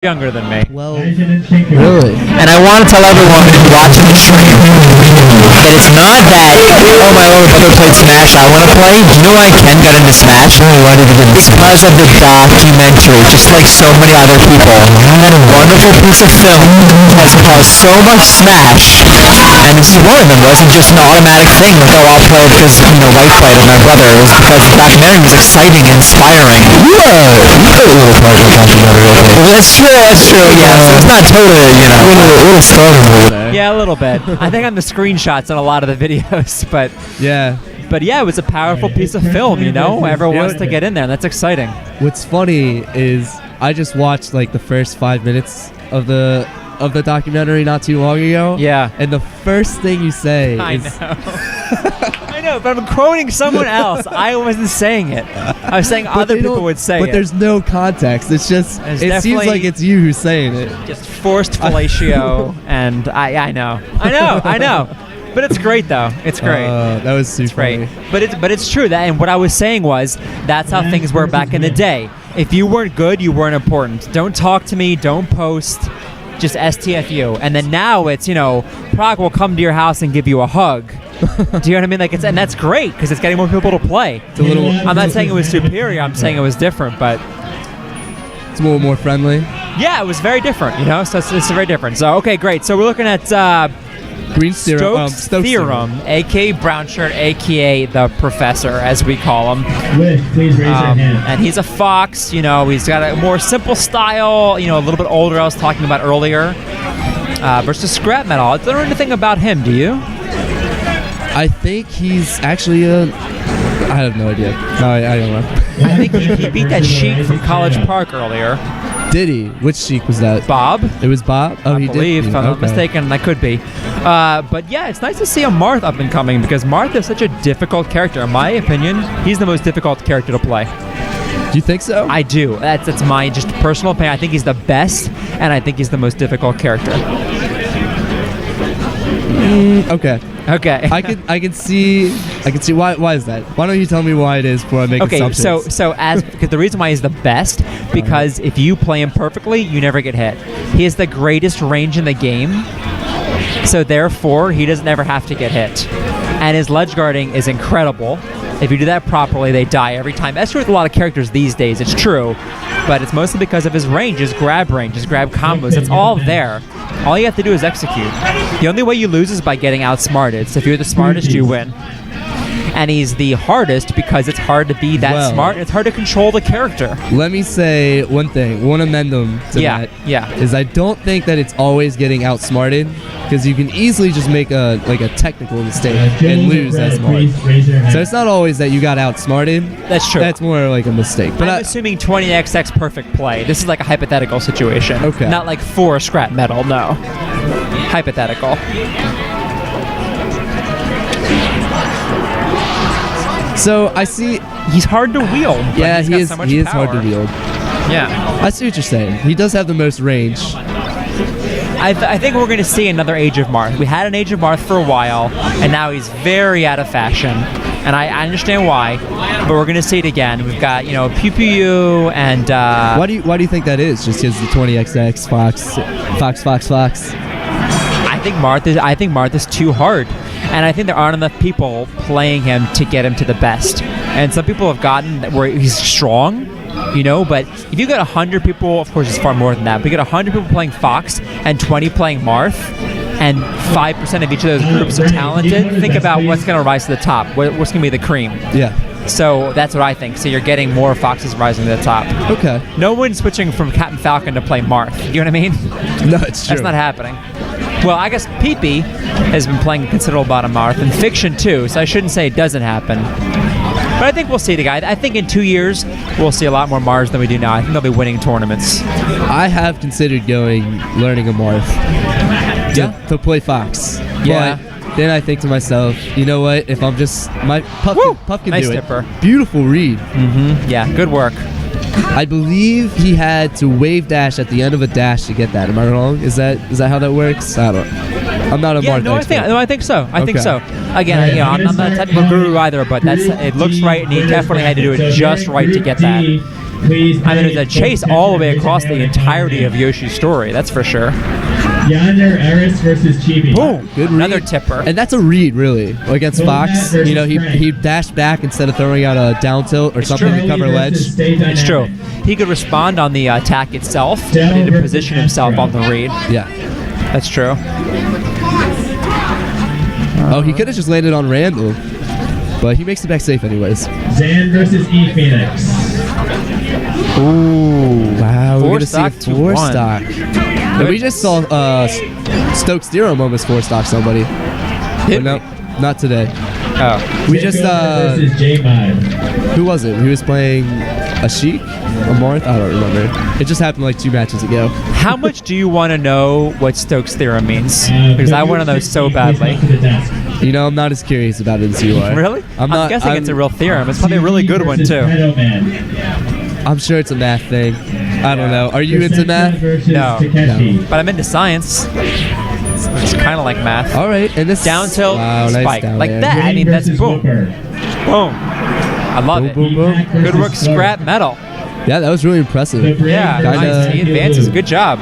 Younger than me. Well, Really? and I want to tell everyone watching the stream that it's not that, oh, my older brother played Smash, I want to play. Do you know why Ken got into Smash? Why did you get into Because of the documentary, just like so many other people. That wonderful piece of film has caused so much Smash, and this is one of them. It wasn't just an automatic thing, like, oh, I'll play it because, wife played it, my brother. It was because the documentary was exciting and inspiring. You got a little part of the documentary, I think. Well, that's true, yeah. So it's not totally, A little starting over there. Yeah, a little bit. I think I'm the screenshots on a lot of the videos, but Yeah. yeah, it was a powerful piece of film. Everyone wants to get in there, and that's exciting. What's funny is I just watched like the first 5 minutes of the documentary not too long ago. Yeah. And the first thing you say I is know. I know, but I'm quoting someone else. I wasn't saying it. I was saying other they people don't- would say but it. there's no context. It's just It's it seems definitely- like it's you who's saying it. Just forced fellatio, and I know. But it's great though. It's great. That was super It's great. funny. But it's true that, and what I was saying was that's how things were back in the day. If you weren't good, you weren't important. Don't talk to me. Don't post. Just STFU. And then now it's Prague will come to your house and give you a hug. Do you know what I mean? And that's great because it's getting more people to play. It's a little. I'm not saying it was superior. I'm saying it was different, but It's a little more friendly. yeah, it was very different. So it's very different. So okay, great. So we're looking at Green theorem. Stokes Theorem, aka Brownshirt, aka the Professor, as we call him. Please raise your hand. And he's a fox. He's got a more simple style. A little bit older. I was talking about earlier. Versus Scrapmettle. I don't know anything about him. Do you? I think he's actually a. I have no idea. No, I don't know. I think he beat that Sheik from College Park earlier. Did he? Which Sheik was that? Bob, It was Bob. Oh, I he believe, did. if I'm not Okay. mistaken, and I could be. But yeah, it's nice to see a Marth up and coming because Marth is such a difficult character. In my opinion, he's the most difficult character to play. Do you think so? I do. That's my just personal opinion. I think he's the best, and I think he's the most difficult character. Okay. Okay. I can see why is that? Why don't you tell me why it is before I make Okay, assumptions? because the reason why he's the best, because if you play him perfectly, you never get hit. He has the greatest range in the game, so therefore he doesn't ever have to get hit. And his ledge guarding is incredible. If you do that properly, they die every time. That's true with a lot of characters these days, it's true. But it's mostly because of his range, his grab combos. It's all there. All you have to do is execute. The only way you lose is by getting outsmarted. So if you're the smartest, you win. And he's the hardest because it's hard to be that Well- smart. It's hard to control the character. Let me say one thing, one amendum to that. Yeah. Is I don't think that it's always getting outsmarted, because you can easily just make a technical mistake and lose as smart. Please raise your hand. So it's not always that you got outsmarted. That's true. That's more like a mistake. But I'm assuming 20XX perfect play. This is like a hypothetical situation. Okay. Not like for Scrapmettle, no. Hypothetical. so I see. He's hard to wield. But Yeah, he's he got is. so much He is hard to power. wield. Yeah. I see what you're saying. He does have the most range. I think we're going to see another Age of Marth. We had an Age of Marth for a while, and now he's very out of fashion. And I understand why, but we're going to see it again. We've got, Pew Pew and... Why do you think that is? Just because the 20XX Fox. I think Marth is too hard. And I think there aren't enough people playing him to get him to the best. And some people have gotten where he's strong, but if you get 100 people, of course it's far more than that, but you get 100 people playing Fox and 20 playing Marth, and 5% of each of those groups are talented, think about what's going to rise to the top, what's going to be the cream. Yeah. So that's what I think. So you're getting more Foxes rising to the top. Okay. No one's switching from Captain Falcon to play Marth. You know what I mean? No, it's true. That's not happening. Well, I guess Pee-Pee has been playing a considerable amount of Marth, and Fiction too, so I shouldn't say it doesn't happen. But I think we'll see the guy. I think in 2 years, we'll see a lot more Mars than we do now. I think they'll be winning tournaments. I have considered learning a Marth to play Fox. Yeah. But then I think to myself, you know what? If I'm just Puff can Nice do tipper. it. Beautiful read. Yeah, good work. I believe he had to wave dash at the end of a dash to get that. Am I wrong? Is that how that works? I'm not a Marth expert. I think so. I think Okay. so. Again, I'm not a technical guru either, but it looks right, and he definitely had to do it just right to get that. Please. I mean, it was a chase all the way across the entirety of Yoshi's story. That's for sure. Yonder Eris versus Chibi. Boom. Good Another read. tipper. And that's a read, really, against Fox. You know, he dashed back instead of throwing out a down tilt or something to cover ledge. It's true. He could respond on the attack itself, but he didn't position himself on the read. Yeah. That's true. Oh, he could have just landed on Randall, but he makes it back safe anyways. Zan versus E Phoenix. Ooh. Wow, we're gonna see a Four-stock to 4 one. stock. And we just saw Stokes Theorem almost 4 stock somebody. Did But no, not today. Oh. We just versus J-Mod. who was it? He was playing a Sheik, a Marth. I don't remember. It just happened like 2 matches ago. How much do you want to know what Stokes Theorem means? Because I want to know so badly. You know, I'm not as curious about it as you are. Really? I'm not. guessing it's a real theorem. It's probably a really good one, too. I'm sure it's a math thing. I don't know. Are you into math? No. No. But I'm into science. It's kind of like math. All right, and this Down tilt, wow, nice spike. down Like air. that. I mean, that's boom. Boom. I love it. Boom, boom, boom. Good work, Scrapmettle. Yeah, that was really impressive. Yeah, Kinda- nice. He advances. Good job.